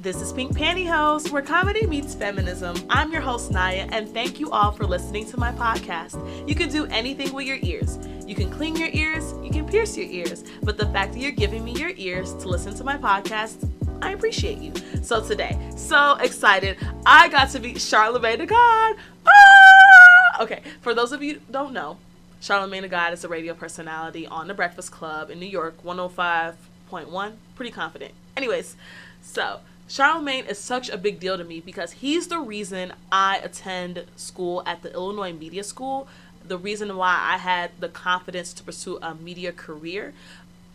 This is Pink Pantyhose, where comedy meets feminism. I'm your host, Naya, and thank you all for listening to my podcast. You can do anything with your ears. You can clean your ears, you can pierce your ears, but the fact that you're giving me your ears to listen to my podcast, I appreciate you. So today, so excited, I got to meet Charlamagne the God. Okay, for those of you who don't know, Charlamagne the God is a radio personality on The Breakfast Club in New York, 105.1. Pretty confident. Anyways, so Charlamagne is such a big deal to me because he's the reason I attend school at the Illinois Media School, the reason why I had the confidence to pursue a media career,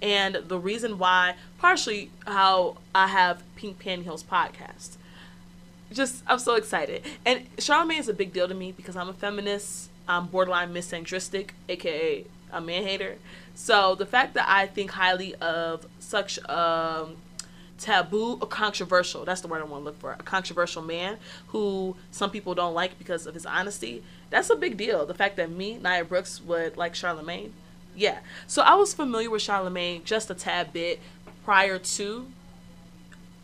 and the reason why, partially, how I have Pink Pantyhose podcast. I'm so excited. And Charlamagne is a big deal to me because I'm a feminist. I'm borderline misandristic, aka a man-hater. So the fact that I think highly of such taboo or controversial, that's the word I want to look for, a controversial man who some people don't like because of his honesty, that's a big deal. The fact that me, Nia Brooks, would like Charlamagne, yeah. So I was familiar with Charlamagne just a tad bit prior to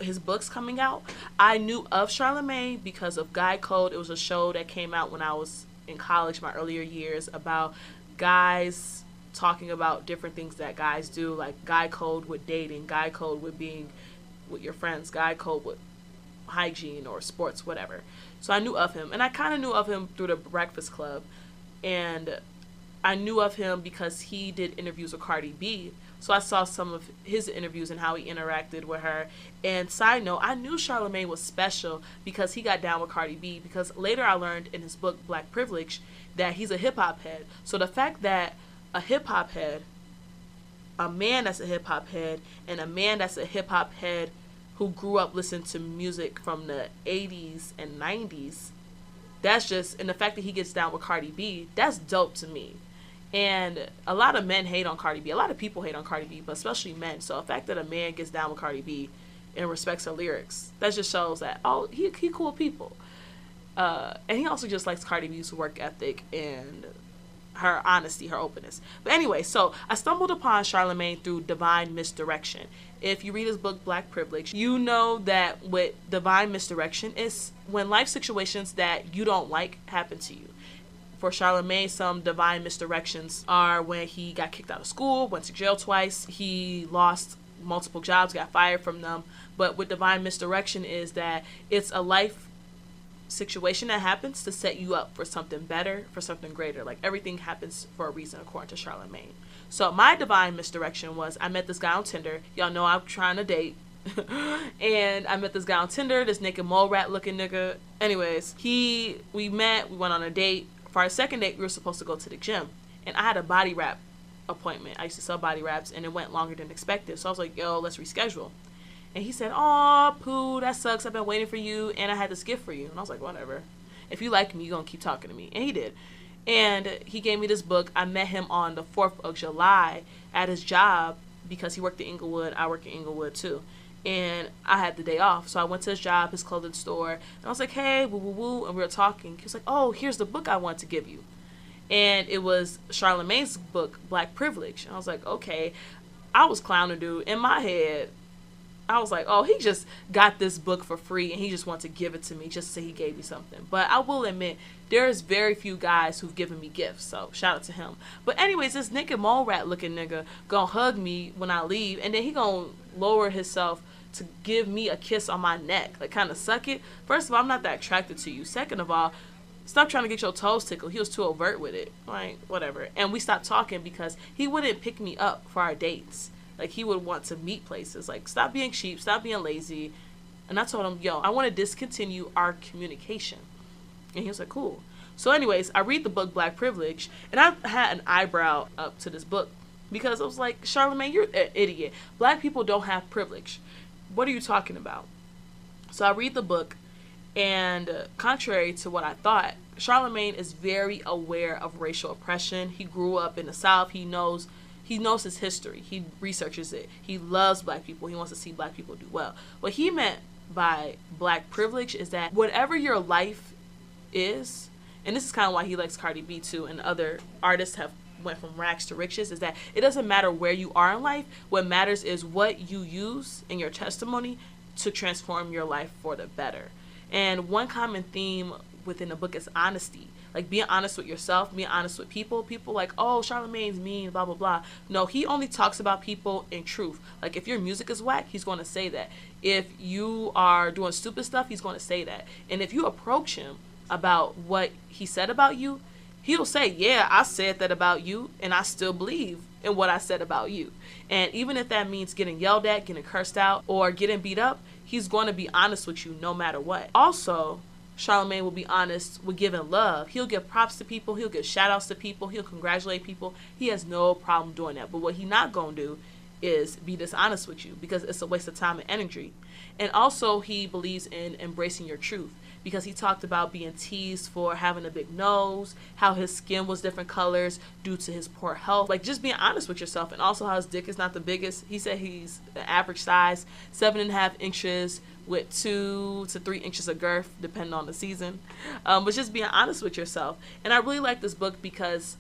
his books coming out. I knew of Charlamagne because of Guy Code. It was a show that came out when I was in college, my earlier years, about guys talking about different things that guys do, like Guy Code with dating, Guy Code with being with your friends, Guy Code with hygiene or sports, whatever. So I knew of him, and I kind of knew of him through the Breakfast Club, and I knew of him because he did interviews with Cardi B. So I saw some of his interviews and how he interacted with her. And side note, I knew Charlamagne was special because he got down with Cardi B, because later I learned in his book Black Privilege that he's a hip-hop head. So the fact that a hip-hop head, a man that's a hip-hop head, and a man that's a hip-hop head who grew up listening to music from the 80s and 90s, that's just, and the fact that he gets down with Cardi B, that's dope to me. And a lot of men hate on Cardi B. A lot of people hate on Cardi B, but especially men. So the fact that a man gets down with Cardi B and respects her lyrics, that just shows that, oh, he cool people. And he also just likes Cardi B's work ethic and her honesty, her openness. But anyway, so I stumbled upon Charlamagne through Divine Misdirection. If you read his book, Black Privilege, you know that with Divine Misdirection is when life situations that you don't like happen to you. For Charlamagne, some divine misdirections are when he got kicked out of school, went to jail twice, he lost multiple jobs, got fired from them. But with divine misdirection is that it's a life situation that happens to set you up for something better, for something greater. Like, everything happens for a reason, according to Charlamagne. So my divine misdirection was, I met this guy on Tinder. Y'all know I'm trying to date. And I met this guy on Tinder, this naked mole rat looking nigga. Anyways, we met, we went on a date. For our second date, we were supposed to go to the gym, and I had a body wrap appointment. I used to sell body wraps, and it went longer than expected. So I was like, yo, let's reschedule. And he said, aw, Pooh, that sucks. I've been waiting for you, and I had this gift for you. And I was like, whatever. If you like me, you're going to keep talking to me. And he did. And he gave me this book. I met him on the 4th of July at his job because he worked in Inglewood. I work in Inglewood, too. And I had the day off, so I went to his job, his clothing store, and I was like, hey, woo, woo, woo, and we were talking. He was like, oh, here's the book I want to give you. And it was Charlamagne's book, Black Privilege. And I was like, okay. I was clowning dude. In my head, I was like, oh, he just got this book for free, and he just wants to give it to me just to say he gave me something. But I will admit, there's very few guys who've given me gifts, so shout out to him. But anyways, this naked mole rat looking nigga gonna hug me when I leave, and then he gonna lower himself to give me a kiss on my neck, like kind of suck it. First of all, I'm not that attracted to you. Second of all, stop trying to get your toes tickled. He was too overt with it. Like, whatever. And we stopped talking because he wouldn't pick me up for our dates. Like, he would want to meet places. Like, stop being cheap, stop being lazy. And I told him, yo, I want to discontinue our communication. And he was like, cool. So anyways, I read the book Black Privilege, and I had an eyebrow up to this book because I was like, Charlamagne, you're an idiot. Black people don't have privilege. What are you talking about? So I read the book, and contrary to what I thought, Charlamagne is very aware of racial oppression. He grew up in the South. He knows his history. He researches it. He loves black people. He wants to see black people do well. What he meant by black privilege is that whatever your life is, and this is kind of why he likes Cardi B too, and other artists have went from rags to riches, is that it doesn't matter where you are in life. What matters is what you use in your testimony to transform your life for the better. And one common theme within the book is honesty. Like being honest with yourself, being honest with people. People like, oh, Charlamagne's mean, blah, blah, blah. No, he only talks about people in truth. Like if your music is whack, he's going to say that. If you are doing stupid stuff, he's going to say that. And if you approach him about what he said about you, he'll say, yeah, I said that about you, and I still believe in what I said about you. And even if that means getting yelled at, getting cursed out, or getting beat up, he's going to be honest with you no matter what. Also, Charlamagne will be honest with giving love. He'll give props to people. He'll give shout outs to people. He'll congratulate people. He has no problem doing that. But what he not going to do is be dishonest with you, because it's a waste of time and energy. And also he believes in embracing your truth, because he talked about being teased for having a big nose, how his skin was different colors due to his poor health. Like just being honest with yourself. And also how his dick is not the biggest. He said he's the average size, 7.5 inches with 2 to 3 inches of girth, depending on the season. But just being honest with yourself. And I really like this book because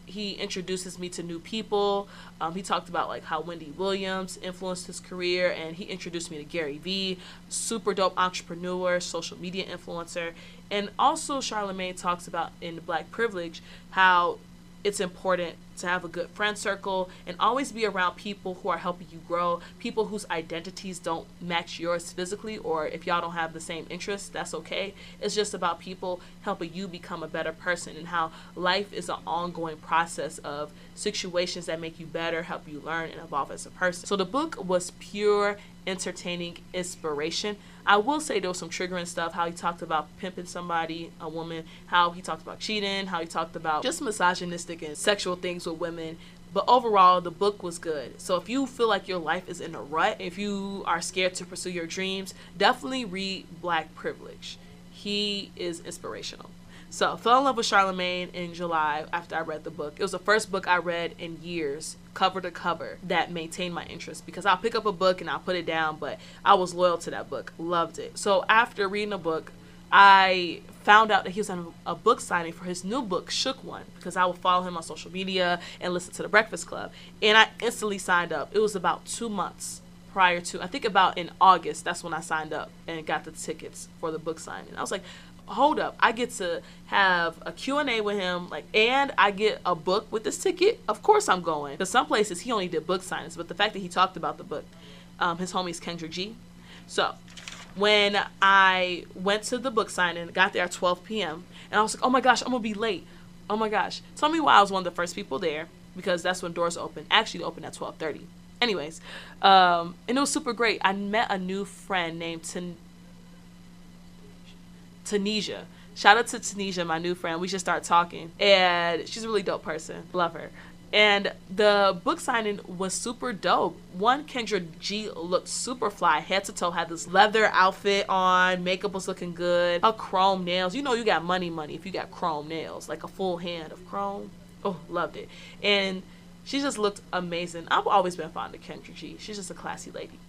he introduces me to new people. He talked about like how Wendy Williams influenced his career, and he introduced me to Gary Vee, super dope entrepreneur, social media influencer. And also Charlamagne talks about in Black Privilege how it's important to have a good friend circle and always be around people who are helping you grow, people whose identities don't match yours physically, or if y'all don't have the same interests, that's okay. It's just about people helping you become a better person, and how life is an ongoing process of situations that make you better, help you learn and evolve as a person. So the book was pure entertaining inspiration. I will say there was some triggering stuff, how he talked about pimping somebody, a woman, how he talked about cheating, how he talked about just misogynistic and sexual things with women. But overall, the book was good. So if you feel like your life is in a rut, if you are scared to pursue your dreams, definitely read Black Privilege. He is inspirational. So I fell in love with Charlamagne in July after I read the book. It was the first book I read in years, cover to cover, that maintained my interest, because I'll pick up a book and I'll put it down, but I was loyal to that book. Loved it. So after reading the book, I found out that he was on a book signing for his new book, Shook One, because I would follow him on social media and listen to The Breakfast Club. And I instantly signed up. It was about 2 months prior to, I think about in August, that's when I signed up and got the tickets for the book signing. I was like, hold up, I get to have a Q&A with him, like, and I get a book with this ticket. Of course I'm going. Because some places he only did book signings, but the fact that he talked about the book, his homie's Kendra G. So when I went to the book signing, got there at 12 p.m., and I was like, oh my gosh, I'm gonna be late. Oh my gosh. Tell me why I was one of the first people there, because that's when doors open. Actually, they open at 12:30. Anyways, and it was super great. I met a new friend named Tanisha. Shout out to Tanisha, my new friend. We just started talking, and she's a really dope person. Love her. And the book signing was super dope. One, Kendra G looked super fly, head to toe, had this leather outfit on, makeup was looking good, her chrome nails. You know you got money if you got chrome nails, like a full hand of chrome. Oh, loved it. And she just looked amazing. I've always been fond of Kendra G. She's just a classy lady.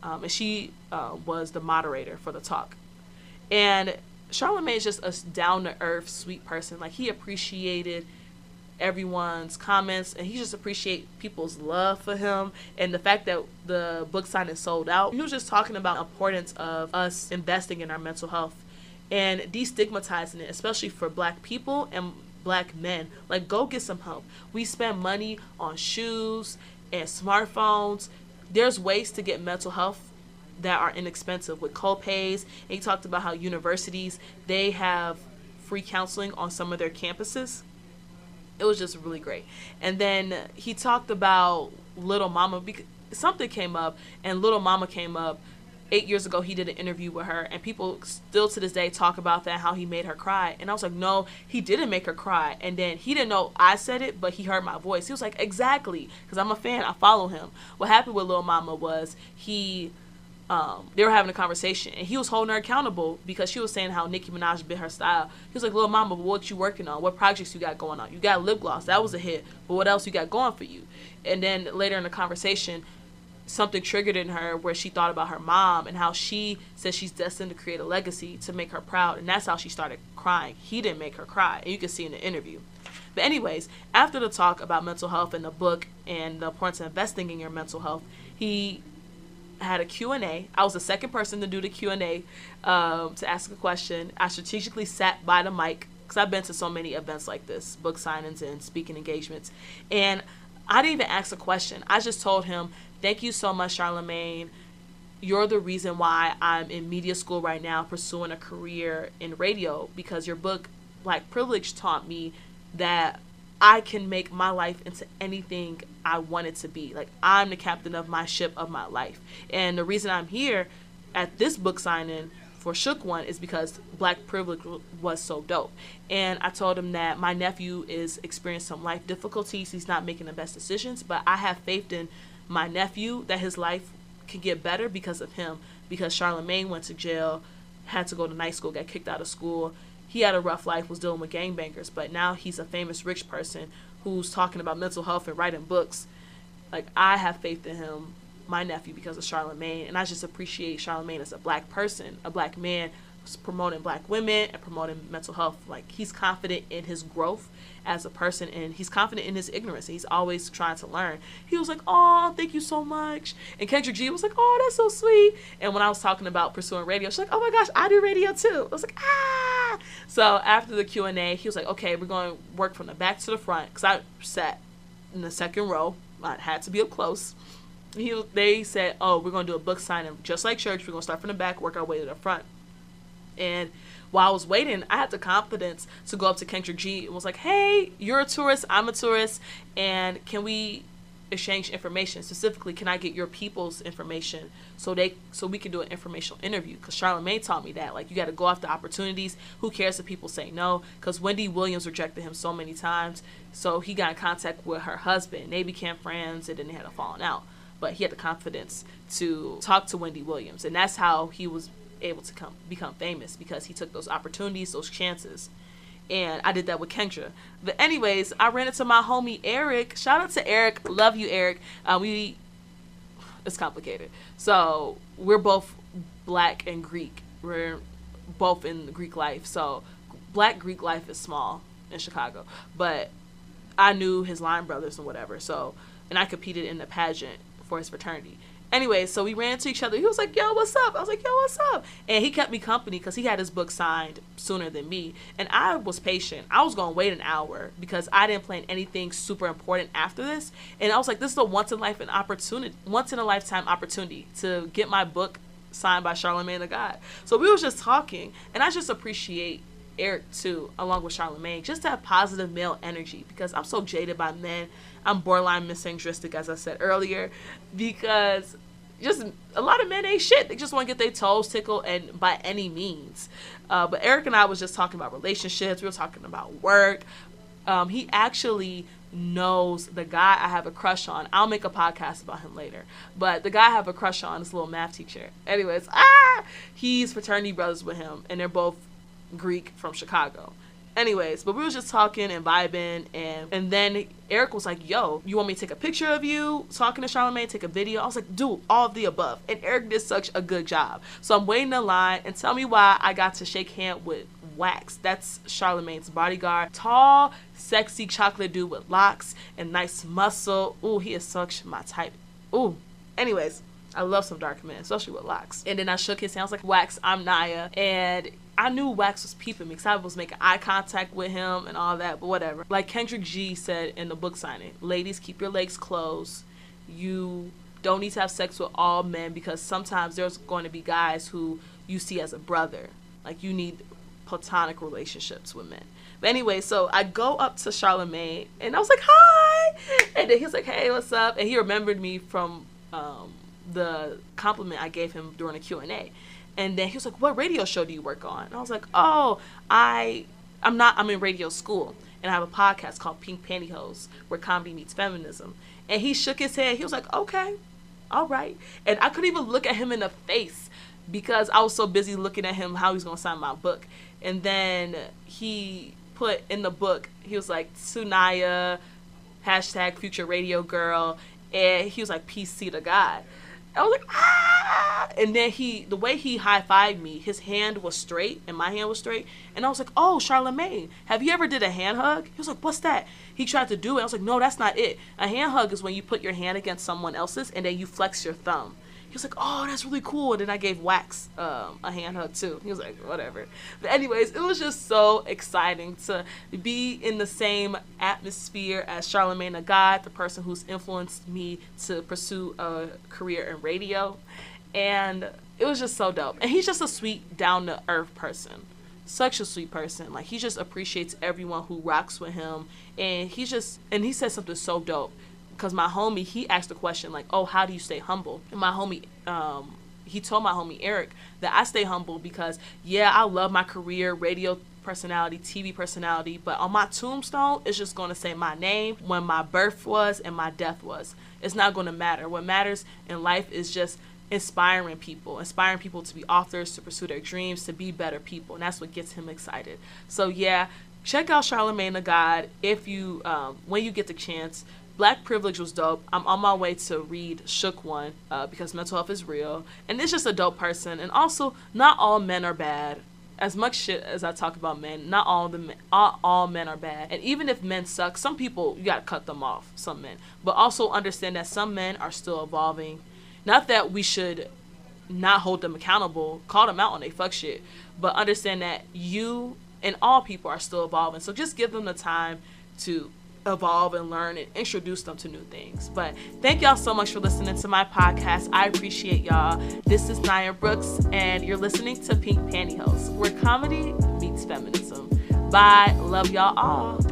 And she was the moderator for the talk. And Charlamagne is just a down-to-earth, sweet person. Like, he appreciated everyone's comments, and he just appreciate people's love for him, and the fact that the book signing sold out. He was just talking about the importance of us investing in our mental health and destigmatizing it, especially for Black people and Black men. Like, go get some help. We spend money on shoes and smartphones. There's ways to get mental health that are inexpensive with co-pays. And he talked about how universities, they have free counseling on some of their campuses. It was just really great. And then he talked about Little Mama, because something came up, and Little Mama came up 8 years ago. He did an interview with her, and people still to this day talk about that, how he made her cry. And I was like, no, he didn't make her cry. And then he didn't know I said it, but he heard my voice. He was like, exactly, because I'm a fan, I follow him. What happened with Little Mama was they were having a conversation, and he was holding her accountable because she was saying how Nicki Minaj bit her style. He was like, Little Mama, what you working on? What projects you got going on? You got lip gloss, that was a hit, but what else you got going for you? And then later in the conversation, something triggered in her where she thought about her mom and how she says she's destined to create a legacy to make her proud, and that's how she started crying. He didn't make her cry, and you can see in the interview. But anyways, after the talk about mental health and the book and the importance of investing in your mental health, he had a Q&A. I was the second person to do the Q&A, to ask a question. I strategically sat by the mic because I've been to so many events like this, book signings and speaking engagements. And I didn't even ask a question. I just told him, thank you so much, Charlamagne. You're the reason why I'm in media school right now pursuing a career in radio, because your book, Black Privilege, taught me that I can make my life into anything I want it to be. Like, I'm the captain of my ship of my life. And the reason I'm here at this book signing for Shook One is because Black Privilege was so dope. And I told him that my nephew is experiencing some life difficulties. He's not making the best decisions, but I have faith in my nephew that his life can get better because of him. Because Charlamagne went to jail, had to go to night school, got kicked out of school. He had a rough life, was dealing with gangbangers, but now he's a famous rich person who's talking about mental health and writing books. Like, I have faith in him, my nephew, because of Charlamagne, and I just appreciate Charlamagne as a black person, a black man who's promoting black women and promoting mental health. Like, he's confident in his growth as a person, and he's confident in his ignorance, and he's always trying to learn. He was like, oh, thank you so much. And Kendrick G was like, oh, that's so sweet. And when I was talking about pursuing radio, she's like, oh my gosh, I do radio too. I was like, ah. So after the Q&A, he was like, okay, we're going to work from the back to the front, because I sat in the second row. I had to be up close. They said, oh, we're going to do a book signing just like church. We're going to start from the back, work our way to the front. And while I was waiting, I had the confidence to go up to Kendrick G and was like, hey, you're a tourist, I'm a tourist, and can we exchange information? Specifically, can I get your people's information so we can do an informational interview? Because Charlamagne taught me that, like, you got to go after opportunities. Who cares if people say no? Because Wendy Williams rejected him so many times, so he got in contact with her husband. They became friends, and then they had a falling out. But he had the confidence to talk to Wendy Williams, and that's how he was able to become famous, because he took those opportunities, those chances. And I did that with Kendra. But anyways, I ran into my homie Eric. Shout out to Eric. Love you, Eric. It's complicated. So we're both black and Greek. We're both in the Greek life. So black Greek life is small in Chicago. But I knew his line brothers and whatever. So, and I competed in the pageant for his fraternity. Anyway, so we ran into each other. He was like, yo, what's up? I was like, yo, what's up? And he kept me company because he had his book signed sooner than me. And I was patient. I was going to wait an hour because I didn't plan anything super important after this. And I was like, this is a once in a lifetime opportunity to get my book signed by Charlamagne the God. So we was just talking. And I just appreciate Eric too, along with Charlamagne, just to have positive male energy, because I'm so jaded by men. I'm borderline misandristic, as I said earlier, because just a lot of men ain't shit. They just want to get their toes tickled, and by any means. But Eric and I was just talking about relationships. We were talking about work. He actually knows the guy I have a crush on. I'll make a podcast about him later. But the guy I have a crush on is a little math teacher. Anyways, he's fraternity brothers with him, and they're both Greek from Chicago. Anyways, but we were just talking and vibing, and then Eric was like, yo, you want me to take a picture of you talking to Charlamagne, take a video? I was like, dude, all of the above. And Eric did such a good job. So I'm waiting in line, and tell me why I got to shake hand with Wax. That's Charlamagne's bodyguard. Tall, sexy chocolate dude with locks and nice muscle. Ooh, he is such my type. Ooh. Anyways, I love some dark men, especially with locks. And then I shook his hand. I was like, Wax, I'm Naya. And I knew Wax was peeping me because I was making eye contact with him and all that, but whatever. Like Kendrick G said in the book signing, ladies, keep your legs closed. You don't need to have sex with all men, because sometimes there's going to be guys who you see as a brother. Like, you need platonic relationships with men. But anyway, so I go up to Charlamagne and I was like, hi! And then he was like, hey, what's up? And he remembered me from the compliment I gave him during a Q&A. And then he was like, what radio show do you work on? And I was like, oh, I'm in radio school. And I have a podcast called Pink Pantyhose, where comedy meets feminism. And he shook his head. He was like, okay, all right. And I couldn't even look at him in the face because I was so busy looking at him, how he was going to sign my book. And then he put in the book, he was like, Sunaya, hashtag future radio girl. And he was like, PC to God. I was like, ah! And then the way he high-fived me, his hand was straight and my hand was straight. And I was like, oh, Charlamagne, have you ever did a hand hug? He was like, what's that? He tried to do it. I was like, no, that's not it. A hand hug is when you put your hand against someone else's and then you flex your thumb. He was like, oh, that's really cool. And then I gave Wax a hand hug too. He was like, whatever. But anyways, it was just so exciting to be in the same atmosphere as Charlamagne the God, the person who's influenced me to pursue a career in radio. And it was just so dope. And he's just a sweet, down-to-earth person. Such a sweet person. Like, he just appreciates everyone who rocks with him. And he said something so dope. Because my homie, he asked the question, like, oh, how do you stay humble? And my homie, he told my homie Eric that I stay humble because, yeah, I love my career, radio personality, TV personality, but on my tombstone, it's just going to say my name, when my birth was, and my death was. It's not going to matter. What matters in life is just inspiring people to be authors, to pursue their dreams, to be better people. And that's what gets him excited. So, yeah, check out Charlamagne the God if you, when you get the chance. Black Privilege was dope. I'm on my way to read Shook One because mental health is real. And it's just a dope person. And also, not all men are bad. As much shit as I talk about men, not all men are bad. And even if men suck, some people, you got to cut them off, some men. But also understand that some men are still evolving. Not that we should not hold them accountable, call them out on they fuck shit. But understand that you and all people are still evolving. So just give them the time to evolve and learn and introduce them to new things. But thank y'all so much for listening to my podcast. I appreciate y'all. This is Nia Brooks, and you're listening to Pink Pantyhose, where comedy meets feminism. Bye. Love y'all all.